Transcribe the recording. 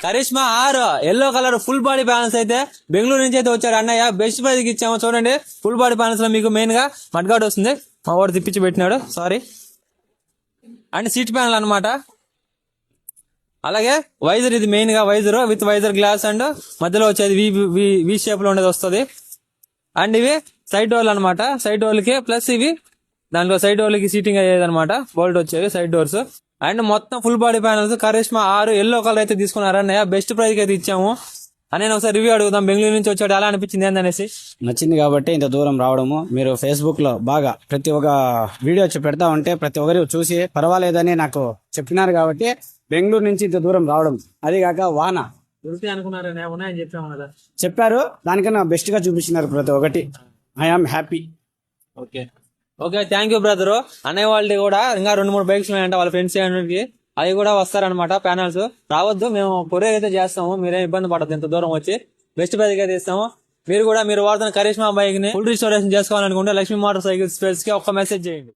Karishma R yellow colour full body panels అయితే బెంగళూరు నుంచి అయితే వచ్చారు అన్నయ్య. బెస్ట్ ప్రైజ్ కి ఇచ్చాము చూడండి. ఫుల్ బాడీ ప్యానల్స్ లో మీకు మెయిన్ గా మడ్గాడ్ వస్తుంది. మా వాడు తిప్పించి పెట్టినాడు, సారీ. అండ్ సీట్ ప్యానల్ అన్నమాట. అలాగే వైజర్, ఇది మెయిన్ గా visor with visor glass and మధ్యలో వచ్చేది వి షేప్ లో ఉండేది వస్తుంది. అండ్ ఇవి సైడ్ డోర్లు అనమాట. సైడ్ డోర్లకి ప్లస్ ఇవి దాంట్లో సైడ్ డోర్లకి సీటింగ్ అయ్యేది అనమాట. బోల్ట్ వచ్చేవి సైడ్ డోర్స్. అండ్ మొత్తం full body panels Karizma 6 yellow colour అయితే తీసుకున్నారు అన్నయ్య. బెస్ట్ ప్రైజ్ అయితే ఇచ్చాము. అని ఒకసారి రివ్యూ అడుగుదాం. బెంగళూరు నుంచి వచ్చాడు, ఎలా అనిపించింది ఏందనేసి. నచ్చింది కాబట్టి ఇంత దూరం రావడము. మీరు ఫేస్బుక్ లో బాగా ప్రతి ఒక్క వీడియో పెడతా ఉంటే ప్రతి ఒక్కరు చూసి పర్వాలేదని నాకు చెప్పినారు కాబట్టి బెంగళూరు నుంచి ఇంత దూరం రావడం. అది కాక వాన చెప్పారు, దానికన్నా బెస్ట్ గా చూపించినారు ప్రతి ఒక్కటి. I'm happy. Okay okay, thank you brother. అనే వాళ్ళకి కూడా ఇంకా 2-3 బైక్స్ ఉన్నాయంట వాళ్ళ ఫ్రెండ్స్ కి, అవి కూడా వస్తారనమాట. ప్యానల్స్ రావద్దు, మేము కొరియర్ అయితే చేస్తాము. మీరేం ఇబ్బంది పడద్దు, ఇంత దూరం వచ్చి బెస్ట్ ప్రైజ్ అయితే ఇస్తాము. మీరు కూడా మీరు వాడుతున్న కరిష్మా బైక్ ని ఫుల్ రిస్టోరేషన్ చేసుకోవాలనుకుంటే లక్ష్మీ మోటార్ సైకిల్స్ కి ఒక్క మెసేజ్ చేయండి.